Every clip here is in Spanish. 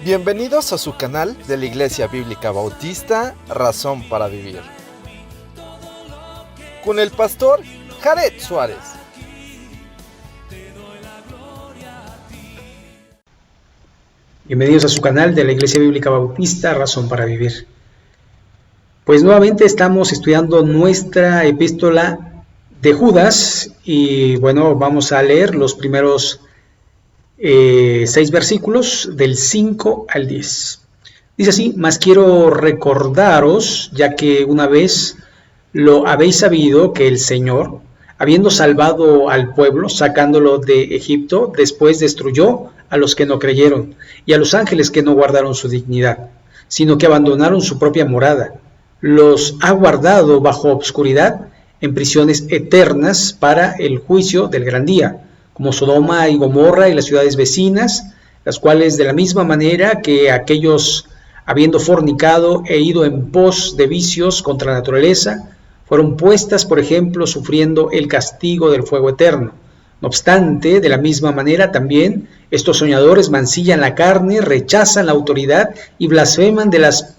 Bienvenidos a su canal de la Iglesia Bíblica Bautista, Razón para Vivir, con el pastor Jared Suárez. Bienvenidos a su canal de la Iglesia Bíblica Bautista, Razón para Vivir. Pues nuevamente estamos estudiando nuestra epístola de Judas y bueno, vamos a leer los primeros 6 versículos del 5 al 10. Dice así: mas quiero recordaros, ya que una vez lo habéis sabido, que el Señor, habiendo salvado al pueblo, sacándolo de Egipto, después destruyó a los que no creyeron y a los ángeles que no guardaron su dignidad, sino que abandonaron su propia morada. Los ha guardado bajo obscuridad en prisiones eternas para el juicio del gran día, como Sodoma y Gomorra y las ciudades vecinas, las cuales de la misma manera que aquellos, habiendo fornicado e ido en pos de vicios contra la naturaleza, fueron puestas, por ejemplo, sufriendo el castigo del fuego eterno. No obstante, de la misma manera también estos soñadores mancillan la carne, rechazan la autoridad y blasfeman de las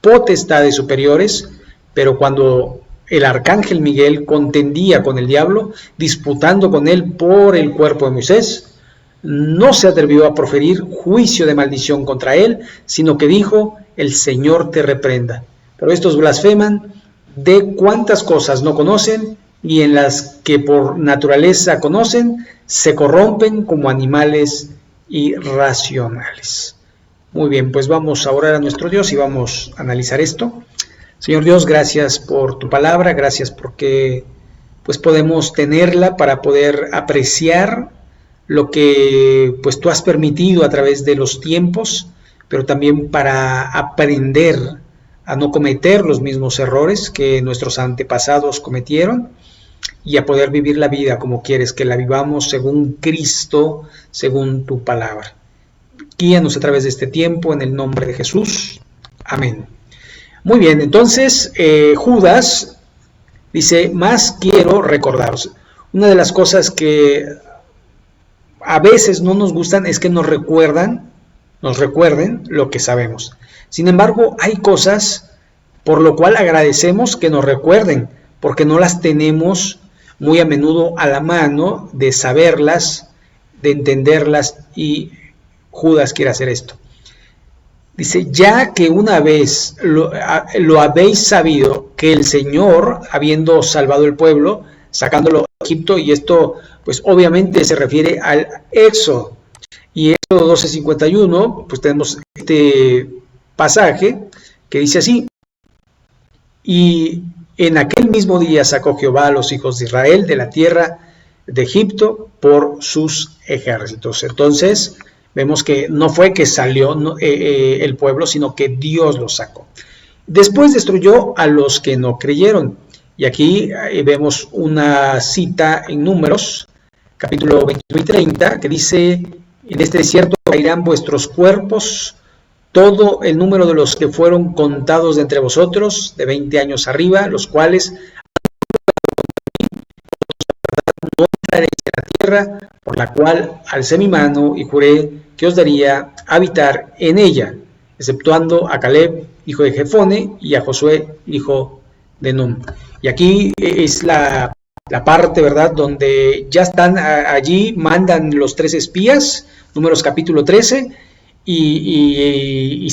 potestades superiores, pero cuando el arcángel Miguel contendía con el diablo, disputando con él por el cuerpo de Moisés, no se atrevió a proferir juicio de maldición contra él, sino que dijo: el Señor te reprenda. Pero estos blasfeman de cuantas cosas no conocen, y en las que por naturaleza conocen, se corrompen como animales irracionales. Muy bien, pues vamos a orar a nuestro Dios y vamos a analizar esto. Señor Dios, gracias por tu palabra, gracias porque pues podemos tenerla para poder apreciar lo que pues tú has permitido a través de los tiempos, pero también para aprender a no cometer los mismos errores que nuestros antepasados cometieron y a poder vivir la vida como quieres que la vivamos, según Cristo, según tu palabra. Guíanos a través de este tiempo en el nombre de Jesús. Amén. Muy bien, entonces Judas dice: más quiero recordaros. Una de las cosas que a veces no nos gustan es que nos recuerden lo que sabemos. Sin embargo, hay cosas por lo cual agradecemos que nos recuerden, porque no las tenemos muy a menudo a la mano de saberlas, de entenderlas, y Judas quiere hacer esto. Dice: ya que una vez lo habéis sabido, que el Señor, habiendo salvado el pueblo, sacándolo de Egipto, y esto pues obviamente se refiere al Éxodo. Y Éxodo 12:51, pues tenemos este pasaje que dice así: y en aquel mismo día sacó Jehová a los hijos de Israel de la tierra de Egipto por sus ejércitos. Entonces vemos que no fue que salió el pueblo, sino que Dios los sacó. Después destruyó a los que no creyeron. Y aquí vemos una cita en Números, capítulo 21 y 30, que dice: en este desierto caerán vuestros cuerpos, todo el número de los que fueron contados de entre vosotros, de 20 años arriba, los cuales no entraréis en la tierra, por la cual alcé mi mano y juré que os daría habitar en ella, exceptuando a Caleb, hijo de Jefone, y a Josué, hijo de Nun. Y aquí es la parte, ¿verdad?, donde ya están allí, mandan los 3 espías, Números capítulo 13, y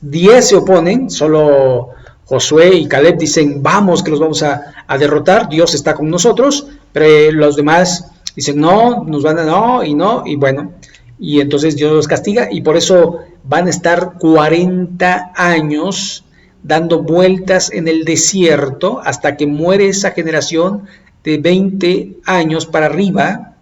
10 se oponen, solo Josué y Caleb dicen: vamos, que los vamos a derrotar, Dios está con nosotros, pero los demás dicen: no, nos van a no, y bueno, y entonces Dios los castiga, y por eso van a estar 40 años dando vueltas en el desierto hasta que muere esa generación de 20 años para arriba,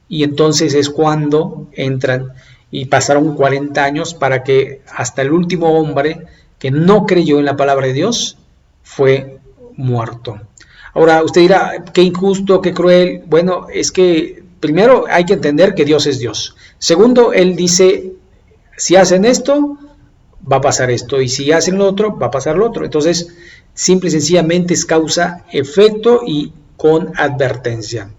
y entonces es cuando entran, y pasaron 40 años para que hasta el último hombre que no creyó en la palabra de Dios fue muerto. Ahora usted dirá: qué injusto, qué cruel. Bueno, es que primero hay que entender que Dios es Dios. Segundo, Él dice: si hacen esto, va a pasar esto, y si hacen lo otro, va a pasar lo otro. Entonces, simple y sencillamente es causa, efecto y con advertencia.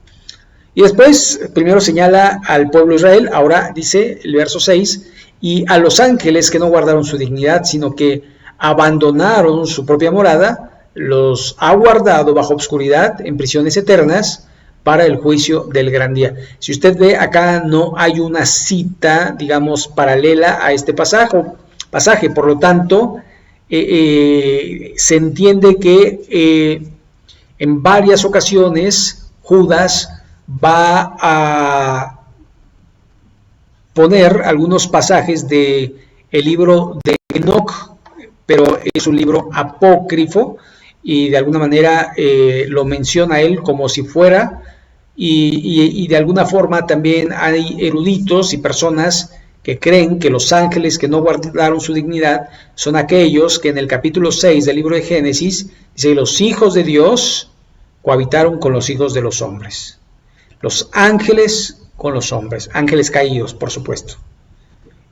Y después, primero señala al pueblo de Israel, ahora dice el verso 6: y a los ángeles que no guardaron su dignidad, sino que abandonaron su propia morada, los ha guardado bajo obscuridad en prisiones eternas para el juicio del gran día. Si usted ve, acá no hay una cita, digamos, paralela a este pasaje, por lo tanto, se entiende que en varias ocasiones Judas va a poner algunos pasajes de el libro de Enoc, pero es un libro apócrifo y de alguna manera lo menciona él como si fuera, y de alguna forma también hay eruditos y personas que creen que los ángeles que no guardaron su dignidad son aquellos que en el capítulo 6 del libro de Génesis dice: los hijos de Dios cohabitaron con los hijos de los hombres. Los ángeles con los hombres, ángeles caídos, por supuesto.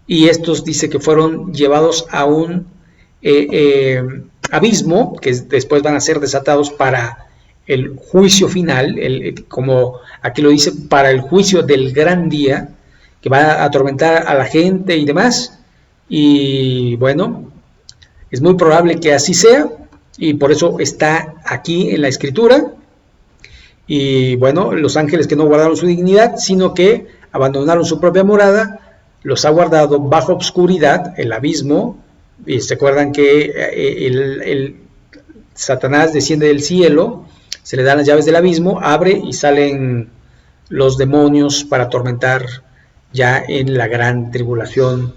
Y estos dice que fueron llevados a un abismo, que después van a ser desatados para el juicio final, como aquí lo dice, para el juicio del gran día, que va a atormentar a la gente y demás. Y bueno, es muy probable que así sea, y por eso está aquí en la escritura. Y bueno, los ángeles que no guardaron su dignidad, sino que abandonaron su propia morada, los ha guardado bajo obscuridad, el abismo. Y se acuerdan que el Satanás desciende del cielo, se le dan las llaves del abismo, abre y salen los demonios para atormentar ya en la gran tribulación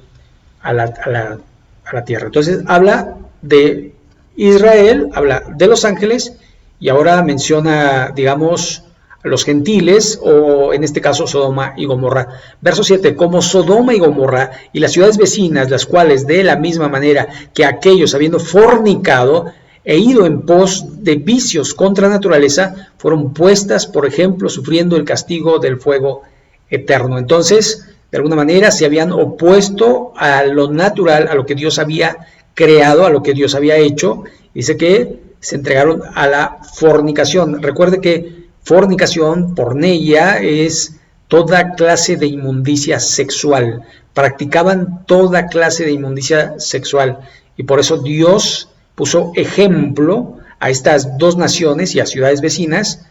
a la tierra. Entonces habla de Israel, habla de los ángeles, y ahora menciona, digamos, a los gentiles, o en este caso Sodoma y Gomorra. Verso 7, como Sodoma y Gomorra y las ciudades vecinas, las cuales de la misma manera que aquellos, habiendo fornicado e ido en pos de vicios contra naturaleza, fueron puestas, por ejemplo, sufriendo el castigo del fuego eterno. Entonces, de alguna manera se habían opuesto a lo natural, a lo que Dios había creado, a lo que Dios había hecho. Dice que se entregaron a la fornicación. Recuerde que fornicación, porneia, es toda clase de inmundicia sexual. Practicaban toda clase de inmundicia sexual, y por eso Dios puso ejemplo a estas dos naciones y a ciudades vecinas,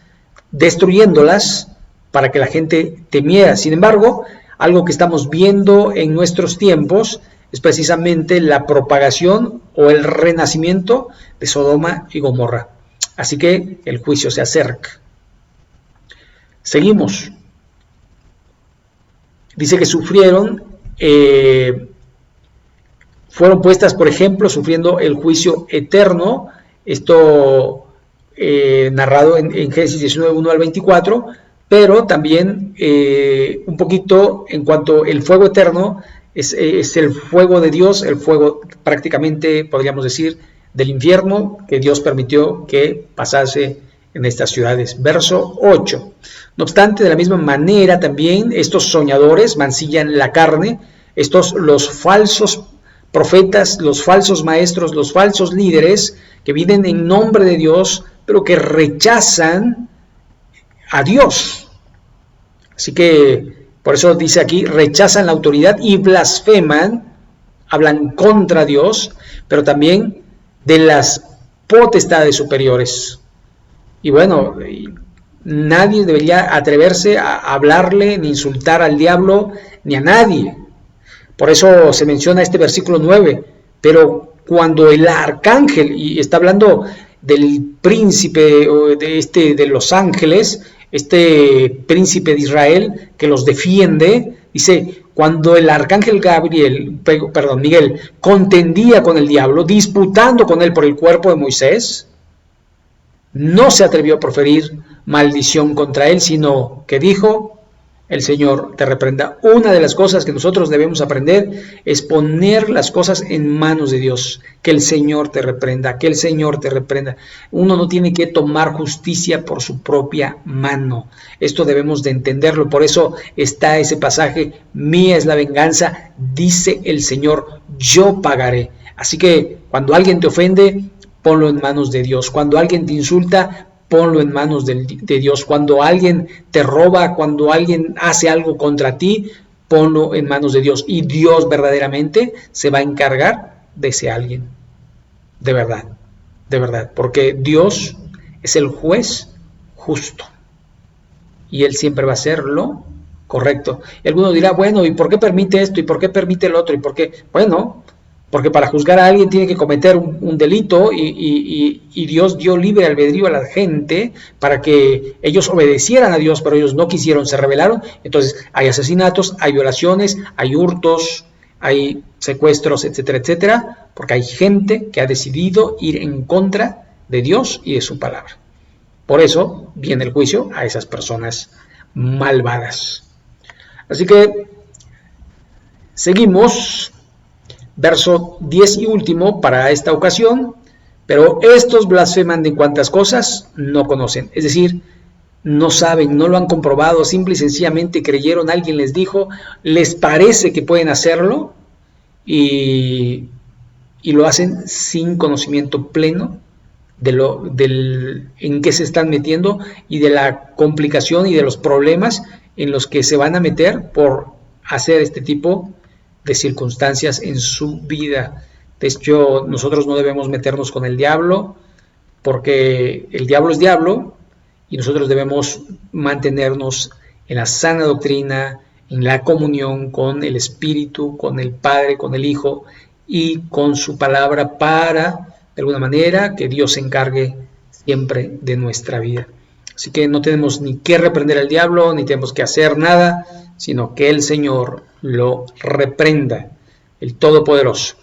destruyéndolas para que la gente temiera. Sin embargo, algo que estamos viendo en nuestros tiempos es precisamente la propagación o el renacimiento de Sodoma y Gomorra. Así que el juicio se acerca. Seguimos. Dice que sufrieron, fueron puestas, por ejemplo, sufriendo el juicio eterno. Esto narrado en Génesis 19, 1 al 24, pero también un poquito en cuanto al fuego eterno. Es el fuego de Dios, el fuego prácticamente, podríamos decir, del infierno, que Dios permitió que pasase en estas ciudades. Verso 8. No obstante, de la misma manera también estos soñadores mancillan la carne, los falsos profetas, los falsos maestros, los falsos líderes que vienen en nombre de Dios, pero que rechazan a Dios. Así que por eso dice aquí, rechazan la autoridad y blasfeman, hablan contra Dios, pero también de las potestades superiores. Y bueno, nadie debería atreverse a hablarle ni insultar al diablo ni a nadie. Por eso se menciona este versículo 9, pero cuando el arcángel, y está hablando del príncipe de los ángeles, este príncipe de Israel que los defiende, dice, cuando el arcángel Miguel contendía con el diablo, disputando con él por el cuerpo de Moisés, no se atrevió a proferir maldición contra él, sino que dijo, el Señor te reprenda. Una de las cosas que nosotros debemos aprender es poner las cosas en manos de Dios. Que el Señor te reprenda, que el Señor te reprenda. Uno no tiene que tomar justicia por su propia mano. Esto debemos de entenderlo. Por eso está ese pasaje, mía es la venganza, dice el Señor, yo pagaré. Así que cuando alguien te ofende, ponlo en manos de Dios. Cuando alguien te insulta, ponlo en manos de Dios. Cuando alguien te roba, cuando alguien hace algo contra ti, ponlo en manos de Dios y Dios verdaderamente se va a encargar de ese alguien. De verdad, porque Dios es el juez justo y Él siempre va a hacer lo correcto. Y alguno dirá, bueno, ¿y por qué permite esto? ¿Y por qué permite el otro? ¿Y por qué? Bueno, porque para juzgar a alguien tiene que cometer un delito y Dios dio libre albedrío a la gente para que ellos obedecieran a Dios, pero ellos no quisieron, se rebelaron. Entonces hay asesinatos, hay violaciones, hay hurtos, hay secuestros, etcétera, etcétera, porque hay gente que ha decidido ir en contra de Dios y de su palabra. Por eso viene el juicio a esas personas malvadas. Así que seguimos, verso 10 y último para esta ocasión. Pero estos blasfeman de cuantas cosas no conocen, es decir, no saben, no lo han comprobado, simple y sencillamente creyeron, alguien les dijo, les parece que pueden hacerlo y lo hacen sin conocimiento pleno en qué se están metiendo y de la complicación y de los problemas en los que se van a meter por hacer este tipo de circunstancias en su vida. De hecho, nosotros no debemos meternos con el diablo porque el diablo es diablo y nosotros debemos mantenernos en la sana doctrina, en la comunión con el Espíritu, con el Padre, con el Hijo y con su palabra para, de alguna manera, que Dios se encargue siempre de nuestra vida. Así que no tenemos ni que reprender al diablo, ni tenemos que hacer nada, sino que el Señor lo reprenda, el Todopoderoso.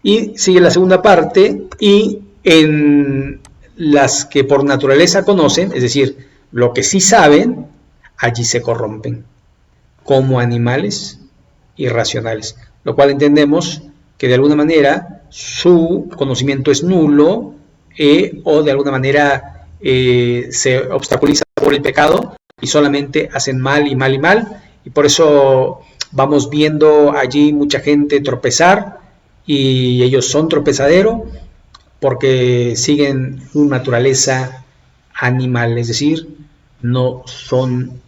Y sigue la segunda parte, y en las que por naturaleza conocen, es decir, lo que sí saben, allí se corrompen, como animales irracionales, lo cual entendemos que de alguna manera su conocimiento es nulo o de alguna manera se obstaculiza por el pecado y solamente hacen mal y mal y mal, y por eso vamos viendo allí mucha gente tropezar y ellos son tropezadero porque siguen su naturaleza animal, es decir, no son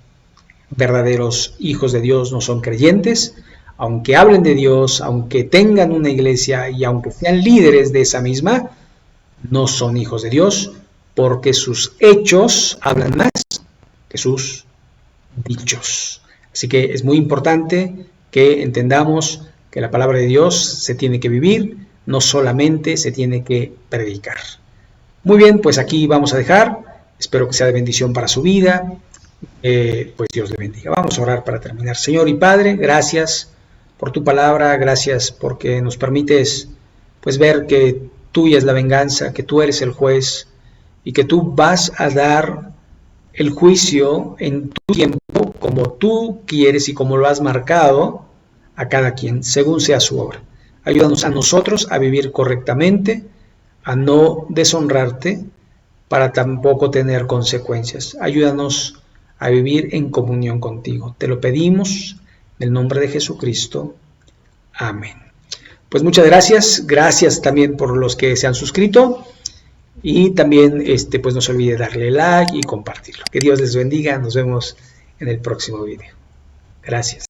verdaderos hijos de Dios, no son creyentes, aunque hablen de Dios, aunque tengan una iglesia y aunque sean líderes de esa misma, no son hijos de Dios porque sus hechos hablan más que sus dichos. Así que es muy importante que entendamos que la palabra de Dios se tiene que vivir, no solamente se tiene que predicar. Muy bien, pues aquí vamos a dejar. Espero que sea de bendición para su vida. Pues Dios le bendiga. Vamos a orar para terminar. Señor y Padre, gracias por tu palabra, gracias porque nos permites pues ver que tuya es la venganza, que tú eres el juez y que tú vas a dar el juicio en tu tiempo, como tú quieres y como lo has marcado a cada quien, según sea su obra. Ayúdanos a nosotros a vivir correctamente, a no deshonrarte, para tampoco tener consecuencias. Ayúdanos a vivir en comunión contigo. Te lo pedimos en el nombre de Jesucristo. Amén. Pues muchas gracias. Gracias también por los que se han suscrito. Y también pues no se olvide darle like y compartirlo. Que Dios les bendiga. Nos vemos en el próximo video. Gracias.